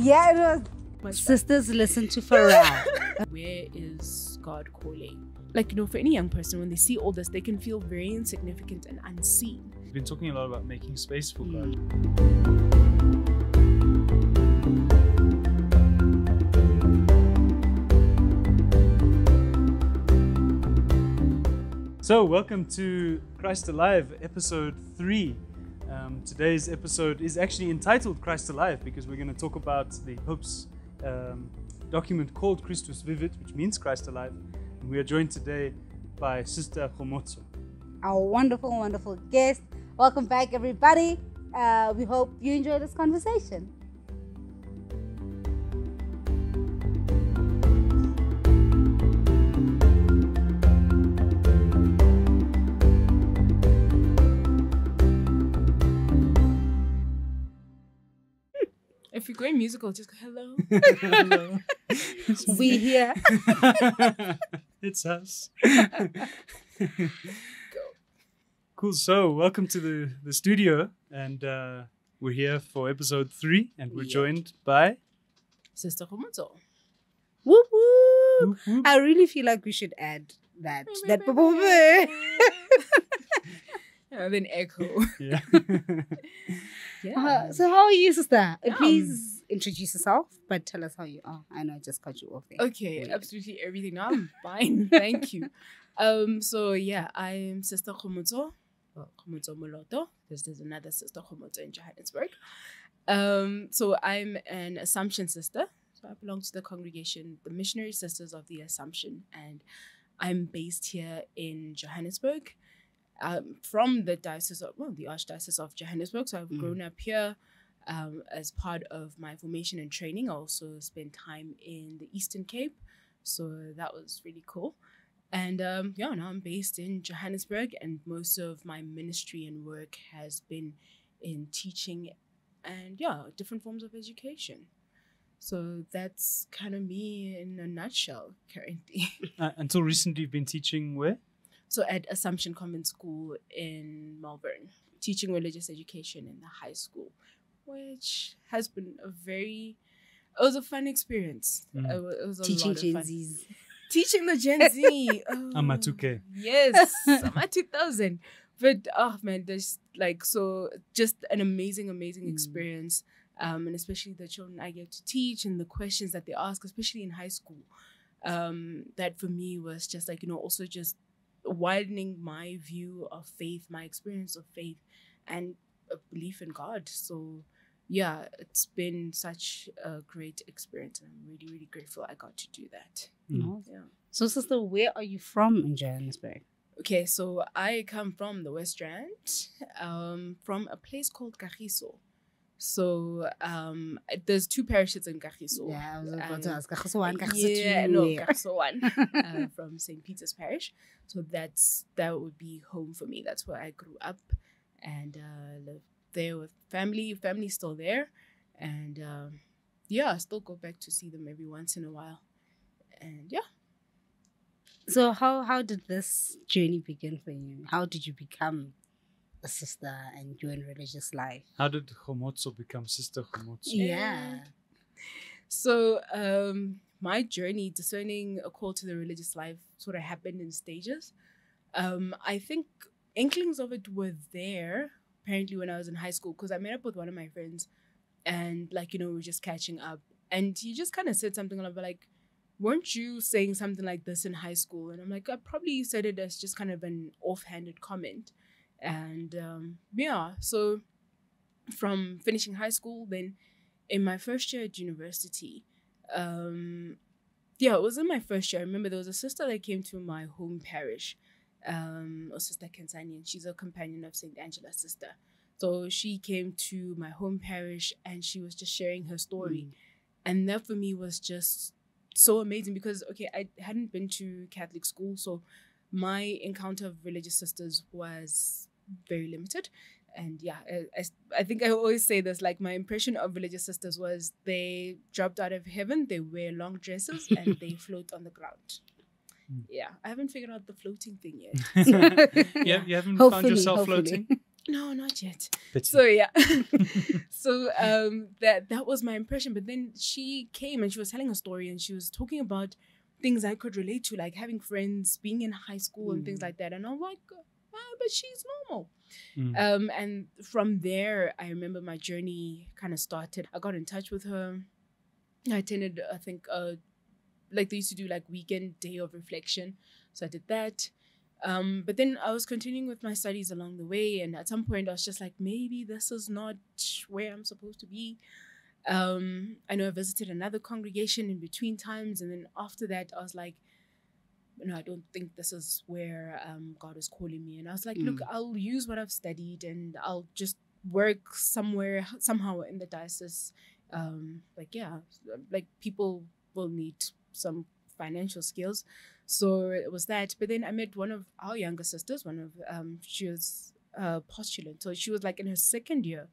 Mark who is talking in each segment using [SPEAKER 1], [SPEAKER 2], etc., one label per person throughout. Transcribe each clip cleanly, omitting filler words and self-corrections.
[SPEAKER 1] Yeah, it was. Sisters, listen to Pharrell.
[SPEAKER 2] Where is God calling? Like, for any young person, when they see all this, they can feel very insignificant and unseen.
[SPEAKER 3] We've been talking a lot about making space for God. So, welcome to Christ Alive, episode 3. Today's episode is actually entitled Christ Alive because we're going to talk about the Pope's document called Christus Vivit, which means Christ Alive. And we are joined today by Sr Kgomotso.
[SPEAKER 1] Our wonderful, wonderful guest. Welcome back, everybody. We hope you enjoy this conversation.
[SPEAKER 2] If you're going musical, just go, hello.
[SPEAKER 3] Hello.
[SPEAKER 1] We here.
[SPEAKER 3] It's us.
[SPEAKER 2] Go.
[SPEAKER 3] Cool. So, welcome to the studio. And we're here for episode 3. And we're joined by
[SPEAKER 2] Sr Kgomotso.
[SPEAKER 1] Whoop, whoop.
[SPEAKER 3] Whoop, whoop.
[SPEAKER 1] I really feel like we should add that.
[SPEAKER 2] And then echo.
[SPEAKER 3] Yeah.
[SPEAKER 2] Yeah.
[SPEAKER 1] So how are you, sister?
[SPEAKER 2] Yeah.
[SPEAKER 1] Please introduce yourself, but tell us how you are. I know I just cut you off there.
[SPEAKER 2] Okay, absolutely everything. Now I'm fine. Thank you. So yeah, I'm Sr Kgomotso Moloto. There's another Sr Kgomotso in Johannesburg. So I'm an Assumption sister. So I belong to the congregation, the Missionary Sisters of the Assumption, and I'm based here in Johannesburg. From the the Archdiocese of Johannesburg. So I've grown up here as part of my formation and training. I also spent time in the Eastern Cape. So that was really cool. And now I'm based in Johannesburg, and most of my ministry and work has been in teaching and different forms of education. So that's kind of me in a nutshell currently.
[SPEAKER 3] Until recently, you've been teaching where?
[SPEAKER 2] So at Assumption Convent School in Melbourne, teaching religious education in the high school, which has been it was a fun experience. It was a
[SPEAKER 1] Teaching
[SPEAKER 2] lot of
[SPEAKER 1] Gen
[SPEAKER 2] fun.
[SPEAKER 1] Zs.
[SPEAKER 2] Teaching the Gen Z. Oh,
[SPEAKER 3] Amatuke.
[SPEAKER 2] yes, I'm at 2000. But, man, there's just an amazing experience. And especially the children I get to teach and the questions that they ask, especially in high school. That for me was just also just widening my view of faith, my experience of faith, and a belief in God. So, yeah, it's been such a great experience, and I'm really, really grateful I got to do that. Yeah.
[SPEAKER 1] So, sister, where are you from in Johannesburg?
[SPEAKER 2] Okay, so I come from the West Rand, from a place called Kagiso. So there's 2 parishes in Kagiso.
[SPEAKER 1] Yeah, I was about to ask. Kagiso 1, Kagiso 2.
[SPEAKER 2] Yeah, no, Kagiso 1 from St. Peter's Parish. So that would be home for me. That's where I grew up and lived there with family. Family's still there. And I still go back to see them every once in a while. And
[SPEAKER 1] So how did this journey begin for you? How did you become a sister and join religious life?
[SPEAKER 3] How did Kgomotso become Sr Kgomotso?
[SPEAKER 1] Yeah.
[SPEAKER 2] So my journey discerning a call to the religious life sort of happened in stages. I think inklings of it were there apparently when I was in high school, because I met up with one of my friends and we were just catching up, and he just kind of said something about weren't you saying something like this in high school? And I'm like, I probably said it as just kind of an offhanded comment. And so from finishing high school, then in my first year at university, it was in my first year. I remember there was a sister that came to my home parish, Sister Kensani, and she's a companion of St. Angela's sister. So she came to my home parish and she was just sharing her story. And that for me was just so amazing because, I hadn't been to Catholic school, so my encounter of religious sisters was very limited. And I think I always say this, my impression of religious sisters was they dropped out of heaven, they wear long dresses, and they float on the ground. Yeah, I haven't figured out the floating thing yet. So,
[SPEAKER 3] You haven't found yourself floating?
[SPEAKER 2] No, not yet.
[SPEAKER 3] Pity.
[SPEAKER 2] So yeah. So that was my impression. But then she came and she was telling a story and she was talking about things I could relate to, like having friends, being in high school and things like that. And I'm like, but she's normal. And from there, I remember my journey kind of started. I got in touch with her. I attended, I think, like they used to do like weekend day of reflection. So I did that. But then I was continuing with my studies along the way. And at some point I was just like, maybe this is not where I'm supposed to be. I know I visited another congregation in between times. And then after that, I was like, no, I don't think this is where God is calling me. And I was like, look, I'll use what I've studied and I'll just work somehow in the diocese. Like people will need some financial skills. So it was that. But then I met one of our younger sisters, she was a postulant. So she was like in her second year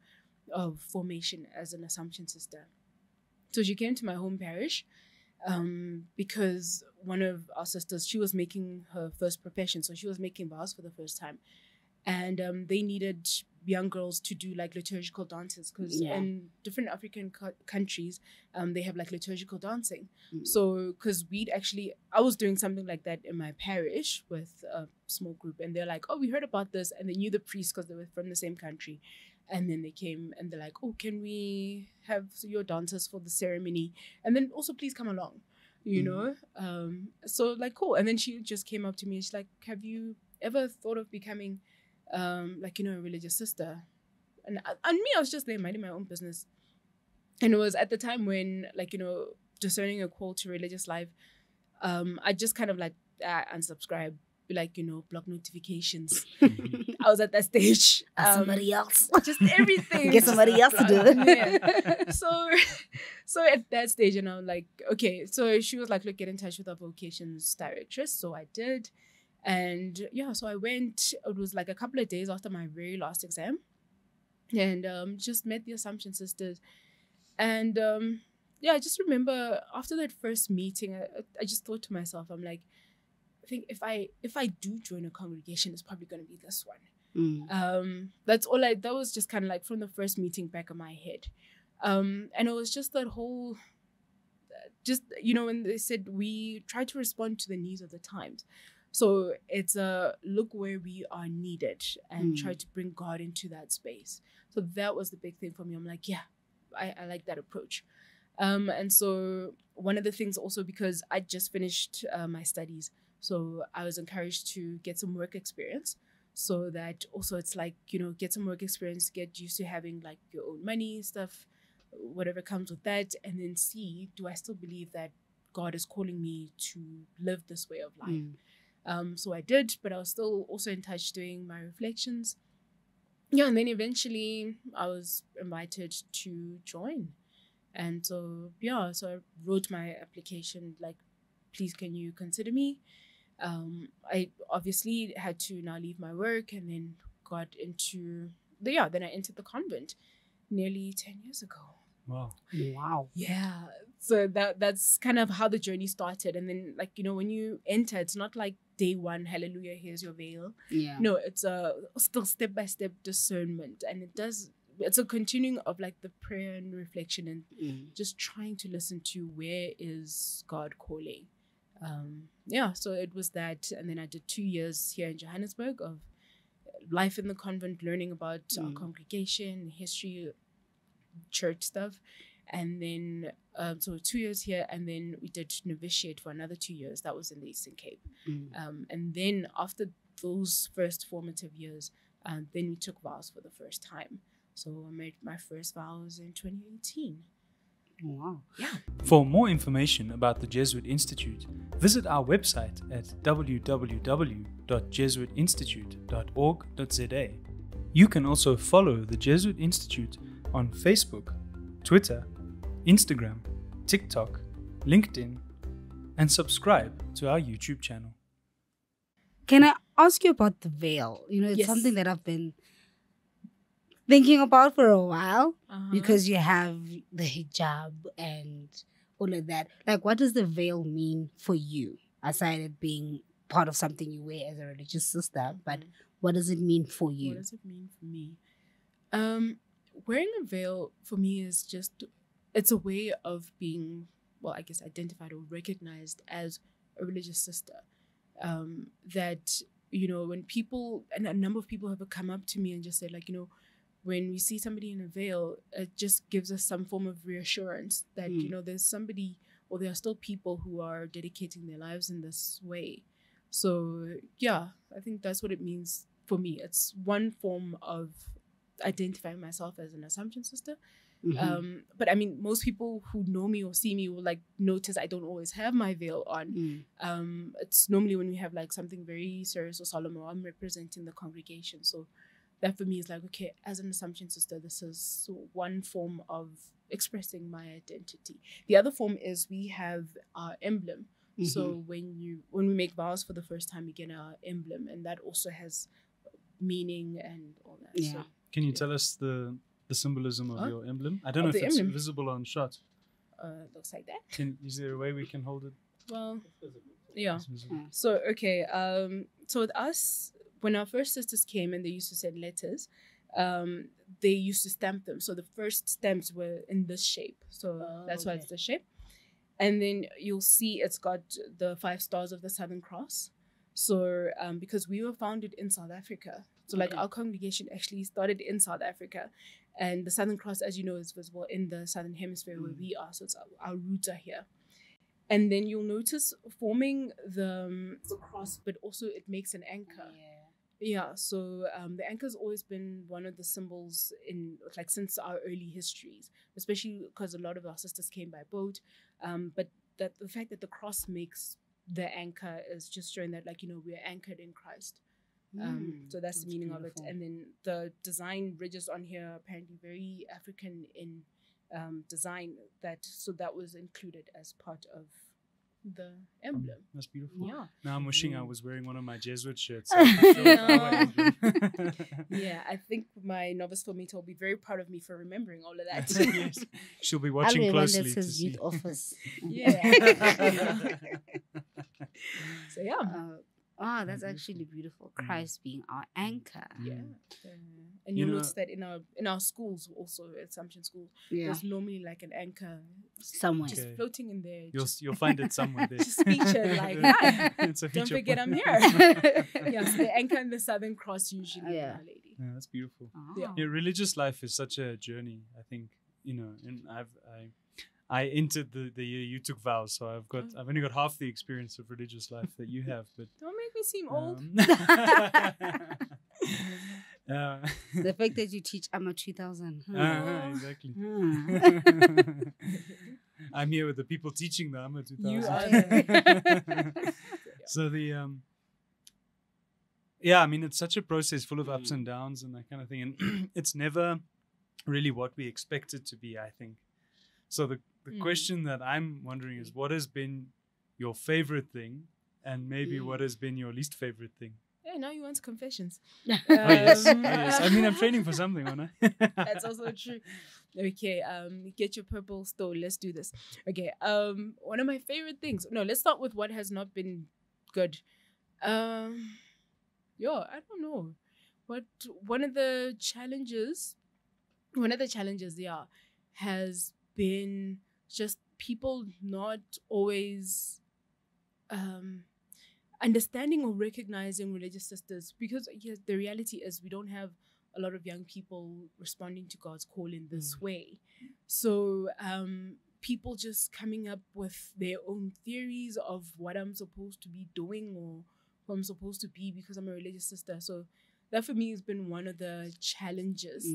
[SPEAKER 2] of formation as an Assumption sister. So she came to my home parish because one of our sisters, she was making her first profession. So she was making vows for the first time. And they needed young girls to do like liturgical dances because in different African countries, they have like liturgical dancing. So because I was doing something like that in my parish with a small group, and they're like, oh, we heard about this, and they knew the priest because they were from the same country. And then they came and they're like, oh, can we have your dancers for the ceremony? And then also please come along, you know? So like, cool. And then she just came up to me and she's like, have you ever thought of becoming a religious sister? And me, I was just there minding my own business. And it was at the time when, discerning a call to religious life, I just kind of like unsubscribe, block notifications. I was at that stage.
[SPEAKER 1] Somebody else.
[SPEAKER 2] Just everything.
[SPEAKER 1] Get somebody else to do it.
[SPEAKER 2] Yeah. So at that stage, and I'm like, okay. So she was like, look, get in touch with our vocations directress. So I did. And so I went. It was like a couple of days after my very last exam. And just met the Assumption sisters. And I just remember after that first meeting, I just thought to myself, I'm like, I think if I do join a congregation, it's probably going to be this one. That's all that was just kind of like from the first meeting back in my head. And it was just that whole, when they said we try to respond to the needs of the times. So it's look where we are needed and try to bring God into that space. So that was the big thing for me. I'm like, I like that approach. And so one of the things also, because I just finished my studies, so I was encouraged to get some work experience, so that also it's like, get some work experience, get used to having like your own money, stuff, whatever comes with that, and then see, do I still believe that God is calling me to live this way of life? So I did, but I was still also in touch doing my reflections. And then eventually I was invited to join. And so, so I wrote my application, like, please, can you consider me? I obviously had to now leave my work and then got into then I entered the convent nearly 10 years ago.
[SPEAKER 3] Wow.
[SPEAKER 2] Yeah. So that's kind of how the journey started. And then, when you enter, it's not like day one, hallelujah, here's your veil. Yeah. No, it's still step-by-step discernment. And it's a continuing of like the prayer and reflection and just trying to listen to where is God calling. So it was that. And then I did 2 years here in Johannesburg of life in the convent, learning about our congregation, history, church stuff. And then, so 2 years here, and then we did novitiate for another 2 years. That was in the Eastern Cape. And then after those first formative years, then we took vows for the first time. So I made my first vows in 2018.
[SPEAKER 1] Wow.
[SPEAKER 2] Yeah.
[SPEAKER 3] For more information about the Jesuit Institute, visit our website at www.jesuitinstitute.org.za. You can also follow the Jesuit Institute on Facebook, Twitter, Instagram, TikTok, LinkedIn, and subscribe to our YouTube channel.
[SPEAKER 1] Can I ask you about the veil? It's something that I've been thinking about for a while, because you have the hijab and all of that. Like, what does the veil mean for you, aside it being part of something you wear as a religious sister? But what does it mean for you?
[SPEAKER 2] What does it mean for me? Wearing a veil for me is just, it's a way of being, well, I guess identified or recognized as a religious sister. That, when people, and a number of people have come up to me and just said, like, when we see somebody in a veil, it just gives us some form of reassurance that, there's somebody, or there are still people who are dedicating their lives in this way. So, yeah, I think that's what it means for me. It's one form of identifying myself as an Assumption sister. But I mean, most people who know me or see me will like notice I don't always have my veil on. It's normally when we have like something very serious or solemn, or I'm representing the congregation. So that for me is like, okay, as an Assumption sister, this is one form of expressing my identity. The other form is we have our emblem. So when we make vows for the first time, we get our emblem, and that also has meaning and all that.
[SPEAKER 1] Yeah.
[SPEAKER 2] So,
[SPEAKER 3] Can you tell us the symbolism of your emblem? I don't know if it's visible on shot.
[SPEAKER 2] Looks like that.
[SPEAKER 3] Is there a way we can hold it?
[SPEAKER 2] Well, yeah.
[SPEAKER 3] It's visible.
[SPEAKER 2] So, okay. So with us, when our first sisters came and they used to send letters, they used to stamp them. So the first stamps were in this shape. So that's why it's the shape. And then you'll see it's got the 5 stars of the Southern Cross. So because we were founded in South Africa, so like our congregation actually started in South Africa, and the Southern Cross, as you know, is visible in the Southern Hemisphere where we are. So it's our roots are here. And then you'll notice forming the cross, but also it makes an anchor. Yeah, so the anchor has always been one of the symbols in, like, since our early histories, especially because a lot of our sisters came by boat. But that the fact that the cross makes the anchor is just showing that, like, we're anchored in Christ. So that's the meaning beautiful. Of it. And then the design ridges on here are apparently very African in design. So that was included as part of the emblem.
[SPEAKER 3] That's beautiful.
[SPEAKER 2] Yeah.
[SPEAKER 3] Now I'm wishing I was wearing one of my Jesuit shirts.
[SPEAKER 2] Yeah, I think my novice formator will be very proud of me for remembering all of that.
[SPEAKER 3] Yes. She'll be watching closely to see.
[SPEAKER 1] Youth office.
[SPEAKER 2] Yeah. So yeah.
[SPEAKER 1] That's actually beautiful. Christ being our anchor.
[SPEAKER 2] Yeah. And you'll notice that in our schools also, Assumption schools, there's normally like an anchor
[SPEAKER 1] somewhere,
[SPEAKER 2] just floating in there.
[SPEAKER 3] You'll find it somewhere there.
[SPEAKER 2] Just featured like, hi, don't forget I'm here. Yeah, so the anchor and the Southern Cross usually. Our Lady.
[SPEAKER 3] Yeah, that's beautiful.
[SPEAKER 2] Yeah.
[SPEAKER 3] Religious life is such a journey. I think and I entered the year you took vows, so I've only got half the experience of religious life that you have. But
[SPEAKER 2] don't make me seem old.
[SPEAKER 1] The fact that you teach AMA 2000.
[SPEAKER 3] Exactly. I'm here with the people teaching the AMA 2000.
[SPEAKER 2] You are.
[SPEAKER 3] So I mean, it's such a process full of ups and downs and that kind of thing, and it's never really what we expect it to be, I think. So the question that I'm wondering is, what has been your favorite thing, and maybe what has been your least favorite thing?
[SPEAKER 2] Yeah, now you want confessions.
[SPEAKER 3] Yes. I mean, I'm training for something, aren't I?
[SPEAKER 2] That's also true. Okay, get your purple stone. Let's do this. Okay, one of my favorite things. No, let's start with what has not been good. I don't know. But one of the challenges, has been just people not always understanding or recognizing religious sisters, because the reality is we don't have a lot of young people responding to God's call in this way. So people just coming up with their own theories of what I'm supposed to be doing or who I'm supposed to be because I'm a religious sister. So that for me has been one of the challenges,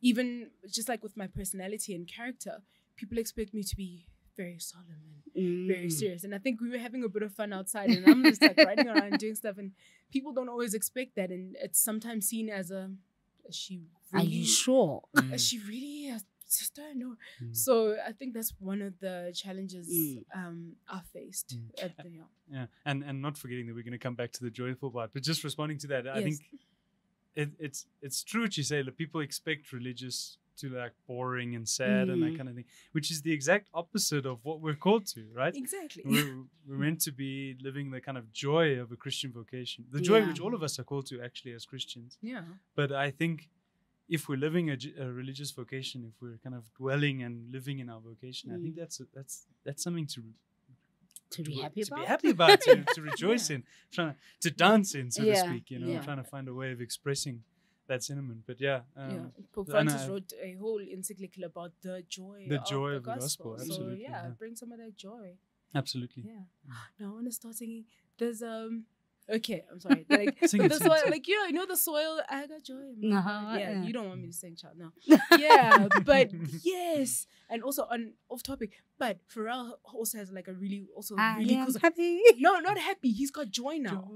[SPEAKER 2] even just like with my personality and character, people expect me to be very solemn and very serious. And I think we were having a bit of fun outside, and I'm just like riding around doing stuff, and people don't always expect that. And it's sometimes seen as is she really,
[SPEAKER 1] are you sure?
[SPEAKER 2] Is she really a sister? No. So I think that's one of the challenges I faced.
[SPEAKER 3] And not forgetting that we're going to come back to the joyful part, but just responding to that, I think it's true what you say, that people expect religious to like boring and sad and that kind of thing, which is the exact opposite of what we're called to, right?
[SPEAKER 2] Exactly.
[SPEAKER 3] We're meant to be living the kind of joy of a Christian vocation, the joy which all of us are called to actually as Christians.
[SPEAKER 2] Yeah.
[SPEAKER 3] But I think if we're living a religious vocation, if we're kind of dwelling and living in our vocation, I think that's something to
[SPEAKER 1] be happy about.
[SPEAKER 3] To be happy about, to rejoice in, to dance in, so to speak. Trying to find a way of expressing that sentiment. But
[SPEAKER 2] Pope Francis wrote a whole encyclical about the joy of the gospel.
[SPEAKER 3] Absolutely.
[SPEAKER 2] So bring some of that joy.
[SPEAKER 3] Absolutely.
[SPEAKER 2] Yeah. Now I want to start singing. There's okay, I'm sorry. Like
[SPEAKER 3] sing
[SPEAKER 2] the
[SPEAKER 3] it,
[SPEAKER 2] soil, like you know the soil. I got joy. You don't want me to sing, child. No. But yes, and also off topic. But Pharrell also has like a really cool
[SPEAKER 1] happy.
[SPEAKER 2] No, not happy. He's got joy now.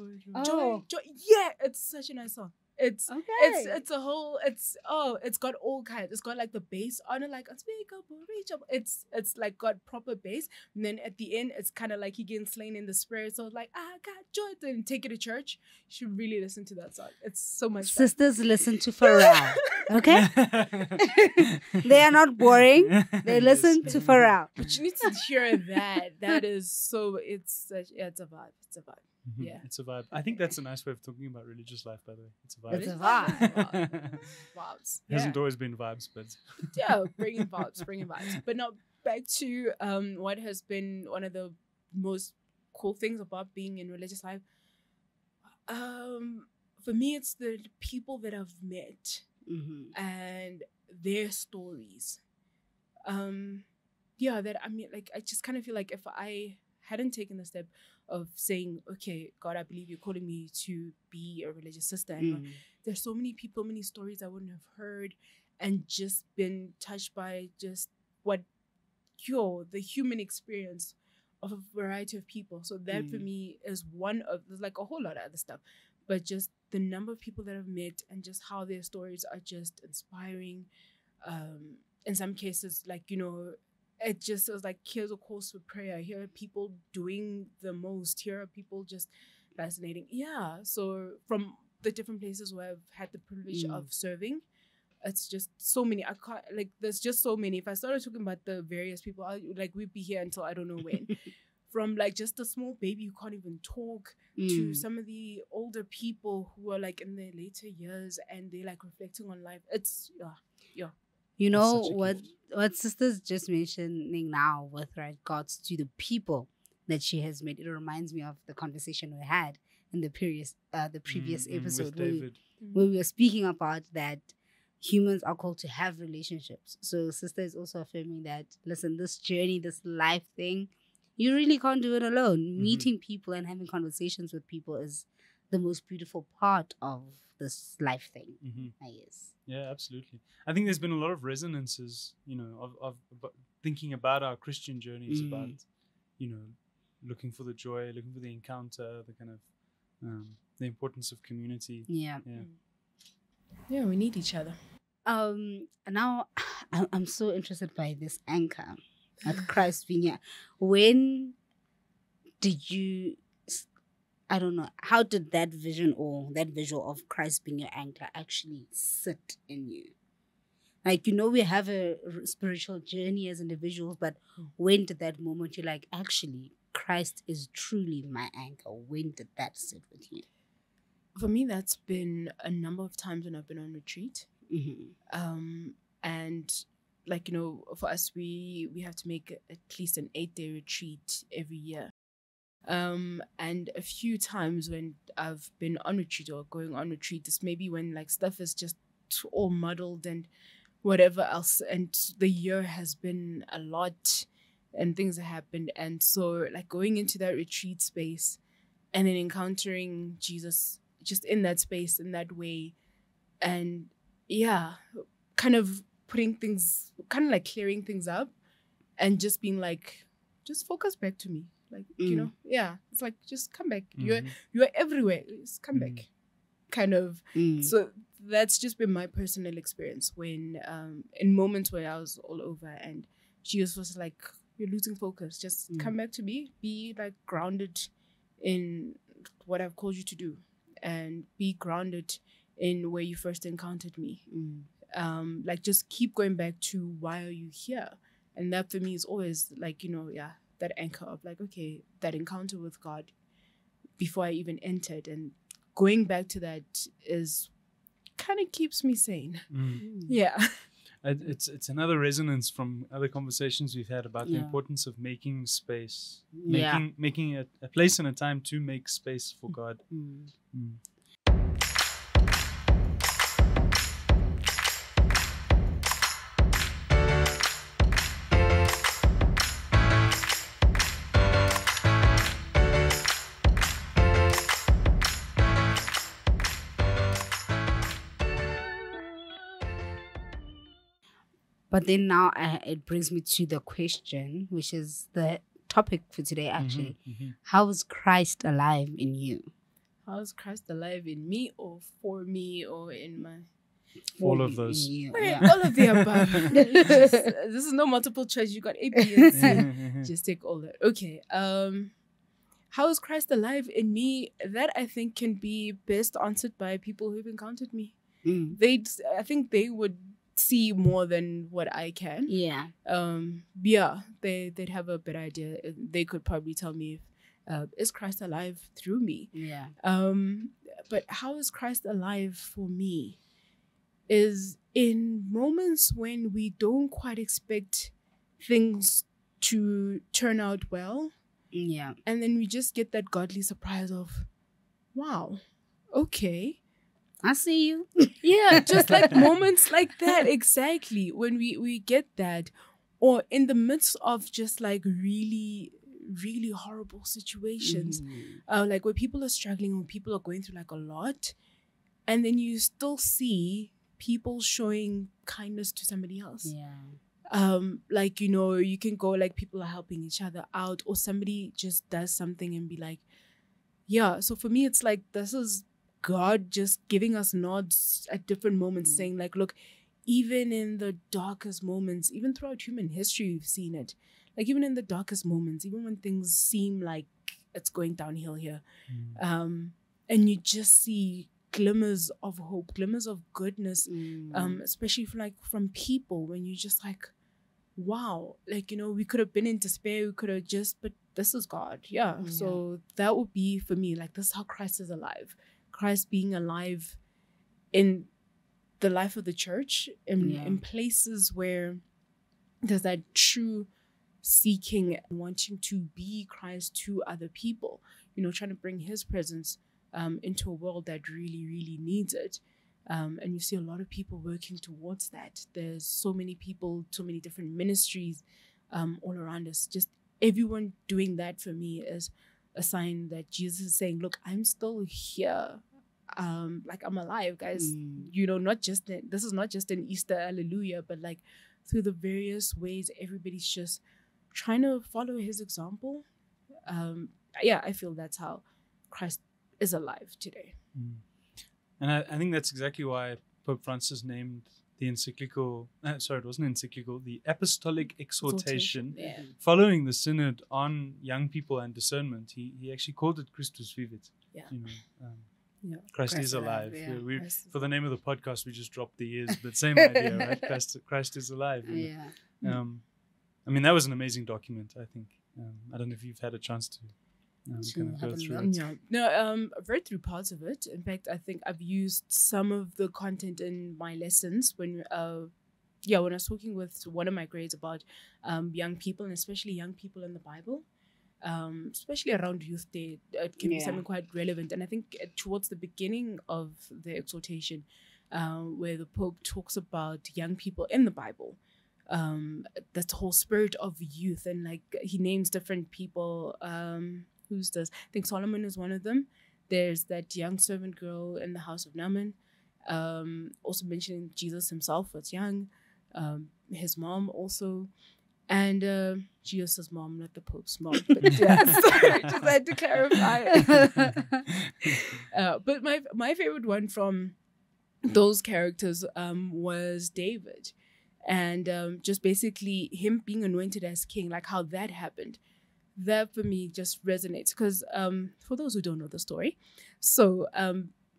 [SPEAKER 2] Joy. Yeah, it's such a nice song. It's a whole. It's got all kinds. It's got like the bass on it, like unspeakable, reachable. It's like got proper bass, and then at the end, it's kind of like he getting slain in the spirit. So it's like I got joy. Then take it to church. You should really listen to that song. It's so much fun.
[SPEAKER 1] Sisters, listen to Pharrell. Okay, they are not boring. They listen to Pharrell.
[SPEAKER 2] But you need to hear that. That is so. It's a vibe. It's a vibe.
[SPEAKER 3] Mm-hmm.
[SPEAKER 2] Yeah,
[SPEAKER 3] it's a vibe. I think that's a nice way of talking about religious life, by the way. It's a vibe.
[SPEAKER 1] It's a vibe.
[SPEAKER 2] Vibes.
[SPEAKER 3] It hasn't always been vibes, but
[SPEAKER 2] bringing vibes. But now back to what has been one of the most cool things about being in religious life. For me, it's the people that I've met and their stories. I just kind of feel like if I hadn't taken the step of saying, okay, God, I believe you're calling me to be a religious sister. And there's so many people, many stories I wouldn't have heard and just been touched by just the human experience of a variety of people. So that for me is there's like a whole lot of other stuff, but just the number of people that I've met and just how their stories are just inspiring. In some cases, it just was like, here's a calls for prayer. Here are people doing the most. Here are people just fascinating. Yeah. So from the different places where I've had the privilege of serving, it's just so many. I can't, there's just so many. If I started talking about the various people, we'd be here until I don't know when. From just a small baby who can't even talk to some of the older people who are in their later years and they're reflecting on life. It's, yeah.
[SPEAKER 1] You know what sister's just mentioning now with regards to the people that she has met. It reminds me of the conversation we had in the previous episode where we were speaking about that humans are called to have relationships. So sister is also affirming that, listen, this journey, this life thing, you really can't do it alone. Meeting people and having conversations with people is the most beautiful part of this life thing, I guess.
[SPEAKER 3] Yeah, absolutely. I think there's been a lot of resonances, of thinking about our Christian journeys, about, looking for the joy, looking for the encounter, the kind of the importance of community.
[SPEAKER 1] Yeah,
[SPEAKER 2] we need each other.
[SPEAKER 1] Now I'm so interested by this anchor at Christ being here. When did you? I don't know. How did that vision or that visual of Christ being your anchor actually sit in you? We have a spiritual journey as individuals, but when did that moment you're like, actually, Christ is truly my anchor? When did that sit with you?
[SPEAKER 2] For me, that's been a number of times when I've been on retreat. And for us, we have to make at least an 8-day retreat every year. And a few times when I've been on retreat or going on retreat, it's maybe when stuff is just all muddled and whatever else, and the year has been a lot and things have happened. And so going into that retreat space and then encountering Jesus just in that space, in that way, and kind of putting things, kind of clearing things up and just being just focus back to me. It's just come back. You're everywhere. Just come back. Kind of. So that's just been my personal experience when in moments where I was all over and Jesus was like, you're losing focus. Just come back to me. Be grounded in what I've called you to do and be grounded in where you first encountered me. like just keep going back to why are you here? And that for me is always like, that anchor of like, okay, that encounter with God before I even entered, and going back to that is kind of keeps me sane. Yeah.
[SPEAKER 3] It's another resonance from other conversations we've had about the importance of making space, making a place and a time to make space for God.
[SPEAKER 1] But then now it brings me to the question, which is the topic for today, actually. How is Christ alive in you?
[SPEAKER 2] How is Christ alive in me, or for me, or in my...
[SPEAKER 3] All of those.
[SPEAKER 2] All of the above. This is no multiple choice. You got A, B, and C. Just take all that. Okay. How is Christ alive in me? That I think can be best answered by people who've encountered me. I think they would see more than what I can.
[SPEAKER 1] Yeah.
[SPEAKER 2] They'd have a better idea. They could probably tell me if is Christ alive through me?
[SPEAKER 1] Yeah.
[SPEAKER 2] But how is Christ alive for me? Is in moments when we don't quite expect things to turn out well.
[SPEAKER 1] Yeah.
[SPEAKER 2] And then we just get that godly surprise of, wow, okay,
[SPEAKER 1] I see you.
[SPEAKER 2] Yeah, just like moments like that. Exactly. When we get that, or in the midst of just like really, really horrible situations, like where people are struggling, when people are going through like a lot, and then you still see people showing kindness to somebody else.
[SPEAKER 1] Yeah.
[SPEAKER 2] Like, you can go like people are helping each other out, or somebody just does something and be like, yeah. So for me, it's like, this is God just giving us nods at different moments, saying like, look, even in the darkest moments, even throughout human history, we've seen it. Like even in the darkest moments, even when things seem like it's going downhill here, and you just see glimmers of hope, glimmers of goodness, especially from people, when you just like, wow, like, we could have been in despair, we could have but this is God. Yeah. So that would be for me, like, this is how Christ is alive. Christ being alive in the life of the church, in places where there's that true seeking and wanting to be Christ to other people, trying to bring his presence into a world that really, really needs it. And you see a lot of people working towards that. There's so many people, so many different ministries all around us. Just everyone doing that for me is a sign that Jesus is saying, look, I'm still here. Like, I'm alive, guys. This is not just an Easter hallelujah, but like through the various ways everybody's just trying to follow his example. I feel that's how Christ is alive today.
[SPEAKER 3] And I think that's exactly why Pope Francis named the encyclical, it wasn't encyclical, the apostolic exhortation. Following the synod on young people and discernment, he actually called it Christus Vivit. Christ is alive. For the name of the podcast, we just dropped the ears, but same idea, right? Christ is alive. That was an amazing document, I think. I don't know if you've had a chance to kind of go through it.
[SPEAKER 2] No, I've read through parts of it. In fact, I think I've used some of the content in my lessons when I was talking with one of my grades about young people, and especially young people in the Bible. Especially around Youth Day, it can be something quite relevant. And I think towards the beginning of the exhortation, where the Pope talks about young people in the Bible, that whole spirit of youth, and like he names different people. Who's this? I think Solomon is one of them. There's that young servant girl in the house of Naaman. Also mentioning Jesus himself was young. His mom also. And Jesus' mom, not the Pope's mom. But sorry, just had to clarify. But my favorite one from those characters was David. And just basically him being anointed as king, like how that happened. That for me just resonates. Because for those who don't know the story, so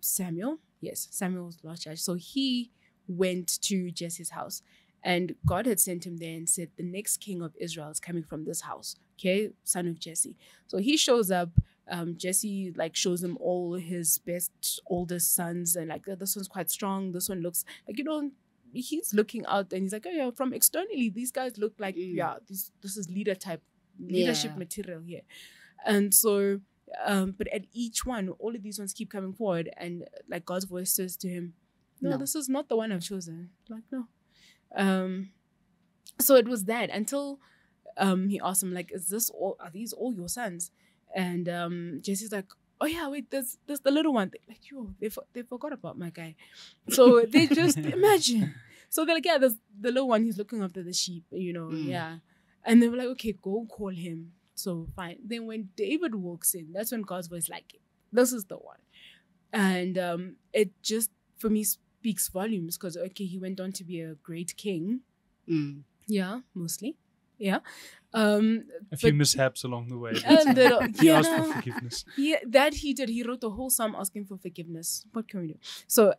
[SPEAKER 2] Samuel was Lord Judge. So he went to Jesse's house. And God had sent him there and said, the next king of Israel is coming from this house, okay, son of Jesse. So he shows up. Jesse like shows him all his best oldest sons, and like, this one's quite strong. This one looks like, he's looking out, and he's like, oh yeah, from externally, these guys look like, this is leadership material here. And so, but at each one, all of these ones keep coming forward, and like God's voice says to him, no, this is not the one I've chosen. Like, no. So it was that until he asked him, like, are these all your sons? And Jesse's like, oh yeah, wait, there's the little one. Like, they forgot about my guy. So they just imagine. So they're like, yeah, there's the little one, he's looking after the sheep, yeah. And they were like, okay, go call him. So fine. Then when David walks in, that's when God's voice like, this is the one. And it just, for me, speaks volumes, because okay, he went on to be a great king. Yeah, mostly. Yeah.
[SPEAKER 3] A few mishaps along the way. He asked for forgiveness.
[SPEAKER 2] Yeah, that he did. He wrote a whole psalm asking for forgiveness. What can we do? So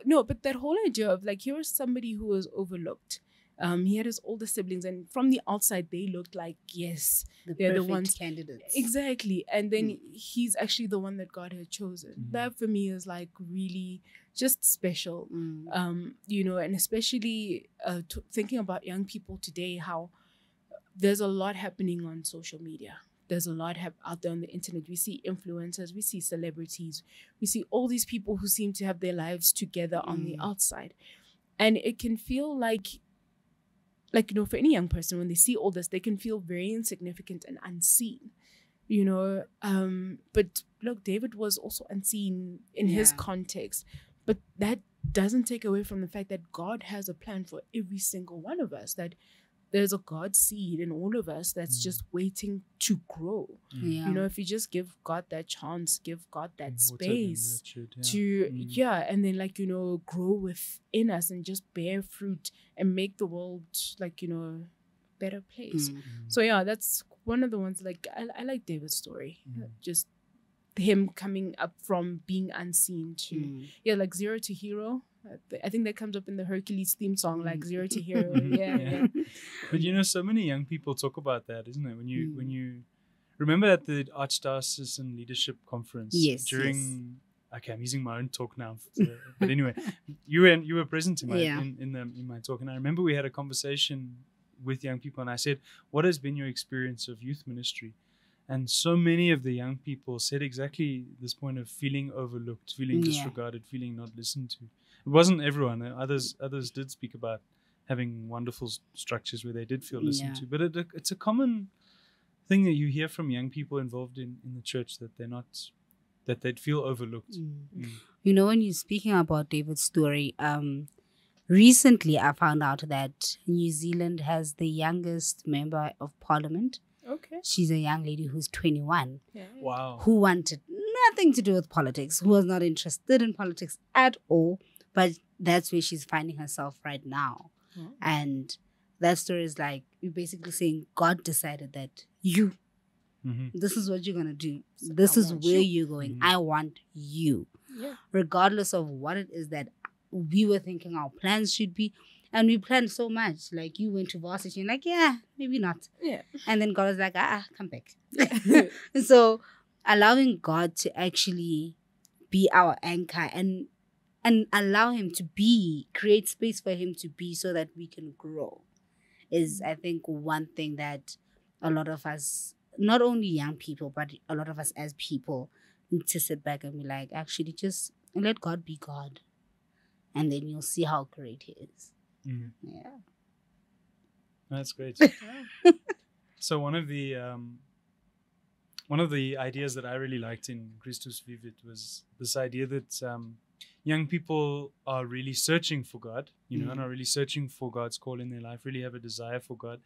[SPEAKER 2] no, but that whole idea of like, here was somebody who was overlooked. He had his older siblings, and from the outside they looked like, yes, they're the ones
[SPEAKER 1] candidates.
[SPEAKER 2] Exactly. And then he's actually the one that God had chosen. That for me is like really just special. And especially thinking about young people today, how there's a lot happening on social media. There's a lot out there on the internet. We see influencers, we see celebrities, we see all these people who seem to have their lives together on the outside. And it can feel like, for any young person, when they see all this, they can feel very insignificant and unseen, But look, David was also unseen in his context. But that doesn't take away from the fact that God has a plan for every single one of us, that there's a God seed in all of us that's just waiting to grow. If you just give God that chance, give God that space and then grow within us and just bear fruit and make the world a better place. So yeah, that's one of the ones, like I like David's story. Just him coming up from being unseen to like zero to hero. I think that comes up in the Hercules theme song, like zero to hero. Yeah.
[SPEAKER 3] But so many young people talk about that, isn't it? When you remember at the Archdiocesan Leadership Conference during okay, I'm using my own talk now, but anyway, you were present in my talk, and I remember we had a conversation with young people, and I said, "What has been your experience of youth ministry?" And so many of the young people said exactly this point of feeling overlooked, feeling disregarded, feeling not listened to. It wasn't everyone. Others did speak about having wonderful structures where they did feel listened to. But it's a common thing that you hear from young people involved in the church, that they'd feel overlooked.
[SPEAKER 1] When you're speaking about David's story, recently I found out that New Zealand has the youngest member of parliament.
[SPEAKER 2] Okay.
[SPEAKER 1] She's a young lady who's 21.
[SPEAKER 2] Yeah.
[SPEAKER 3] Wow.
[SPEAKER 1] Who wanted nothing to do with politics, who was not interested in politics at all. But that's where she's finding herself right now. And that story is like, you're basically saying God decided that this is what you're going to do. So this is where you're going. I want you. Yeah. Regardless of what it is that we were thinking our plans should be. And we planned so much. Like, you went to varsity and like, yeah, maybe not. Yeah. And then God was like, come back. So allowing God to actually be our anchor and allow him to create space for him to be, so that we can grow, is, I think, one thing that a lot of us, not only young people, but a lot of us as people, need to sit back and be like, actually, just let God be God. And then you'll see how great he is. Yeah.
[SPEAKER 3] That's great. So one of the ideas that I really liked in Christus Vivit was this idea that young people are really searching for God, and are really searching for God's call in their life, really have a desire for God.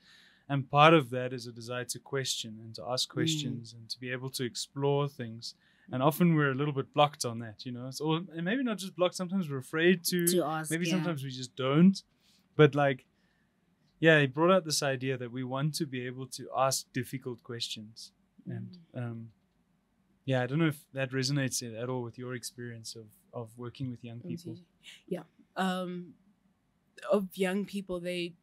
[SPEAKER 3] And part of that is a desire to question and to ask questions and to be able to explore things. And often we're a little bit blocked on that, and maybe not just blocked, sometimes we're afraid to ask, maybe sometimes we just don't. But he brought out this idea that we want to be able to ask difficult questions. And I don't know if that resonates at all with your experience of working with young people.
[SPEAKER 2] Yeah. of young people, they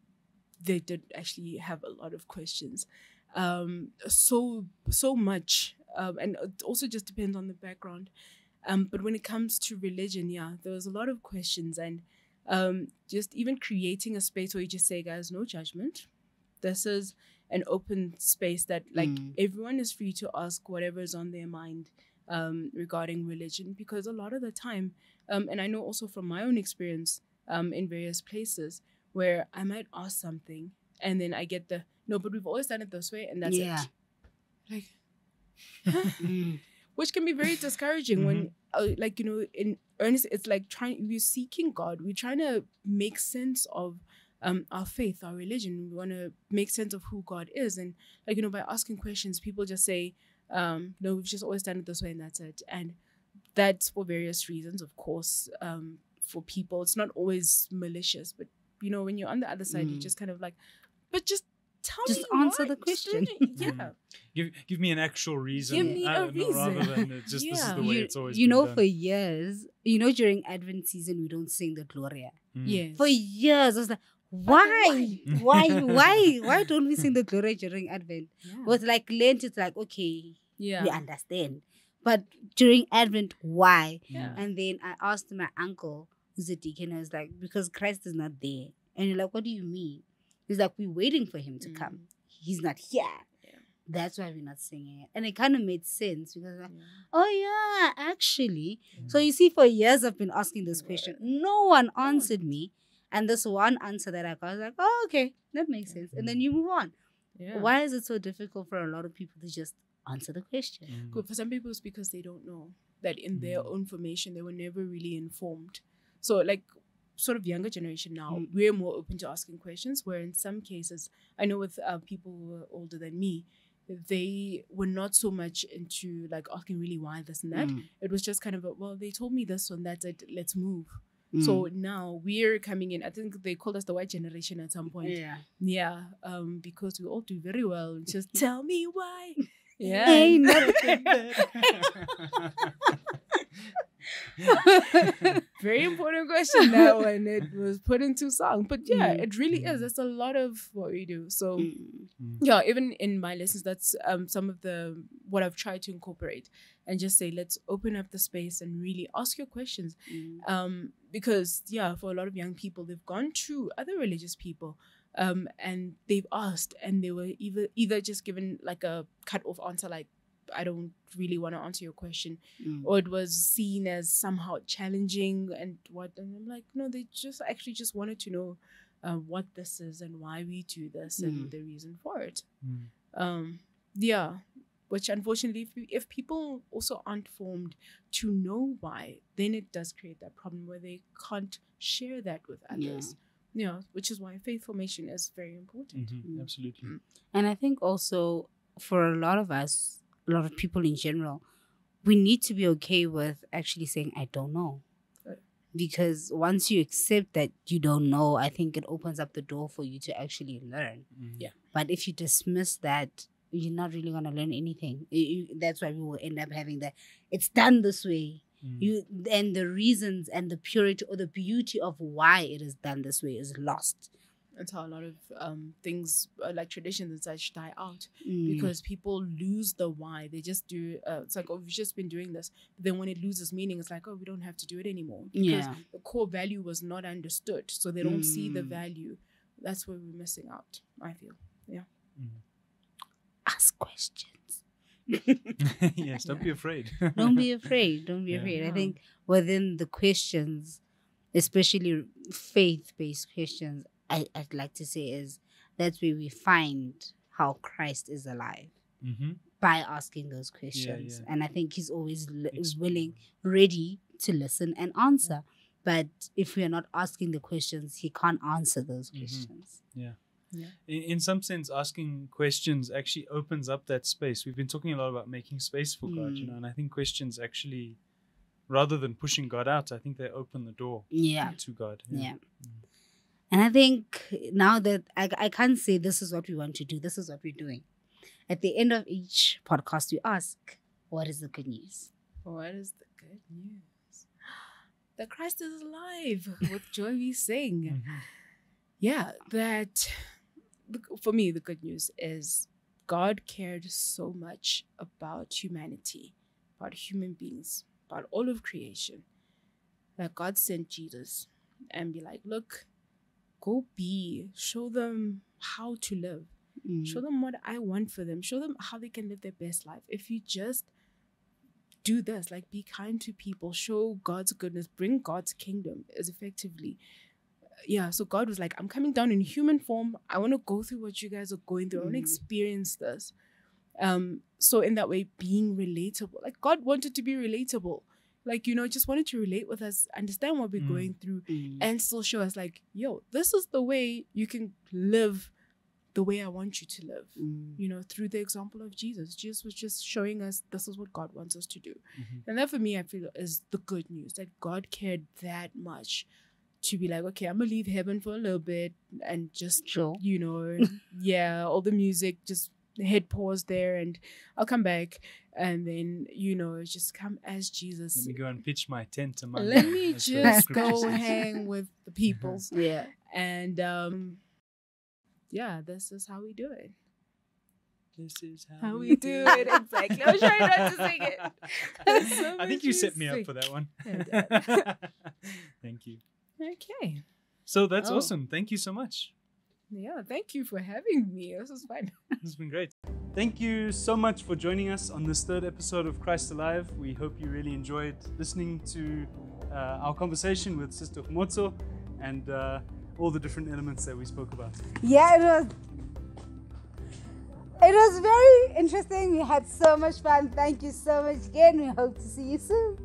[SPEAKER 2] did actually have a lot of questions, so much, and it also just depends on the background. But when it comes to religion, there was a lot of questions, and just even creating a space where you just say, guys, no judgment. This is an open space that everyone is free to ask whatever is on their mind regarding religion, because a lot of the time, and I know also from my own experience in various places, where I might ask something and then I get no, but we've always done it this way, and that's it. Like, which can be very discouraging when, in earnest, it's like we're seeking God. We're trying to make sense of our faith, our religion. We want to make sense of who God is. And, by asking questions, people just say, no, we've just always done it this way, and that's it. And that's for various reasons, of course. For people, it's not always malicious, but when you're on the other side, you're just kind of like, but just tell me.
[SPEAKER 1] Just answer the question.
[SPEAKER 3] Give me an actual reason.
[SPEAKER 2] Give me a reason.
[SPEAKER 3] Rather than just this is the way it's always been done.
[SPEAKER 1] For years, during Advent season, we don't sing the Gloria.
[SPEAKER 2] Yes.
[SPEAKER 1] For years, I was like, why don't we sing the Gloria during Advent? With Lent, it's like, okay, we understand. But during Advent, why? And then I asked my uncle, who's a deacon, I was like, because Christ is not there. And you're like, what do you mean? He's like, we're waiting for him to come. He's not here. That's why we're not singing it. And it kind of made sense because actually. So you see, for years I've been asking this question. No one answered me. And this one answer that I got, I was like, oh, okay, that makes sense. And then you move on. Why is it so difficult for a lot of people to just answer the question?
[SPEAKER 2] Good. For some people, it's because they don't know that in their own formation, they were never really informed. So sort of younger generation now, we're more open to asking questions, where in some cases, I know with people who are older than me, they were not so much into asking really why this and that. It was just kind of they told me this and that's it, let's move. So now we're coming in. I think they called us the white generation at some point. Because we all do very well. Just tell me why.
[SPEAKER 1] Ain't
[SPEAKER 2] very important question now, and it was put into song. But it really is. That's a lot of what we do. So even in my lessons, that's some of what I've tried to incorporate, and just say, let's open up the space and really ask your questions. Because for a lot of young people, they've gone to other religious people, and they've asked, and they were either just given a cut off answer, like, I don't really want to answer your question, or it was seen as somehow challenging and I'm like, no, they just wanted to know what this is and why we do this and the reason for it. Which unfortunately, if people also aren't formed to know why, then it does create that problem where they can't share that with others. Which is why faith formation is very important.
[SPEAKER 3] Absolutely.
[SPEAKER 1] And I think also for a lot of us, a lot of people in general, we need to be okay with actually saying, I don't know. Because once you accept that you don't know, I think it opens up the door for you to actually learn. But if you dismiss that, you're not really going to learn anything. That's why we will end up having it's done this way. And the reasons and the purity or the beauty of why it is done this way is lost.
[SPEAKER 2] That's how a lot of things like traditions and such die out, because people lose the why. They just do it's like, we've just been doing this, but then when it loses meaning, it's like, we don't have to do it anymore, because the core value was not understood, so they don't see the value. That's where we're missing out, I feel.
[SPEAKER 1] Ask questions.
[SPEAKER 3] Yes, don't be afraid.
[SPEAKER 1] Don't be afraid. I think within the questions, especially faith-based questions, I'd like to say is that's where we find how Christ is alive, by asking those questions. And I think he's always is willing, ready to listen and answer. But if we are not asking the questions, he can't answer those questions.
[SPEAKER 3] In some sense, asking questions actually opens up that space. We've been talking a lot about making space for God, and I think questions actually, rather than pushing God out, I think they open the door to God.
[SPEAKER 1] And I think now that I can't say this is what we want to do, this is what we're doing. At the end of each podcast, we ask, what is the good news?
[SPEAKER 2] What is the good news? That Christ is alive. With joy we sing. yeah, that for me, the good news is God cared so much about humanity, about human beings, about all of creation, that God sent Jesus and be like, look, go show them how to live. Show them what I want for them. Show them how they can live their best life. If you just do this, like be kind to people, show God's goodness, bring God's kingdom as effectively. Yeah, so God was like, I'm coming down in human form. I want to go through what you guys are going through. I want to experience this. So in that way, being relatable. Like God wanted to be relatable. Like, just wanted to relate with us, understand what we're going through, and still show us like, yo, this is the way you can live the way I want you to live, through the example of Jesus. Jesus was just showing us this is what God wants us to do. And that for me, I feel is the good news, that God cared that much to be like, okay, I'm going to leave heaven for a little bit and just, all the music, just hit pause there and I'll come back. And then, just come as Jesus.
[SPEAKER 3] Let me go and pitch my tent among
[SPEAKER 2] Let me just go hang with the peoples.
[SPEAKER 1] Yeah.
[SPEAKER 2] And, this is how we do it.
[SPEAKER 3] This is
[SPEAKER 2] how we do it. Exactly. I was trying not to sing it.
[SPEAKER 3] I think you set me up for that one. Thank you.
[SPEAKER 2] Okay.
[SPEAKER 3] So that's awesome. Thank you so much.
[SPEAKER 2] Yeah, thank you for having me. This was fun.
[SPEAKER 3] This has been great. Thank you so much for joining us on this third episode of Christ Alive. We hope you really enjoyed listening to our conversation with Sr Kgomotso and all the different elements that we spoke about.
[SPEAKER 1] Yeah, it was very interesting. We had so much fun. Thank you so much again. We hope to see you soon.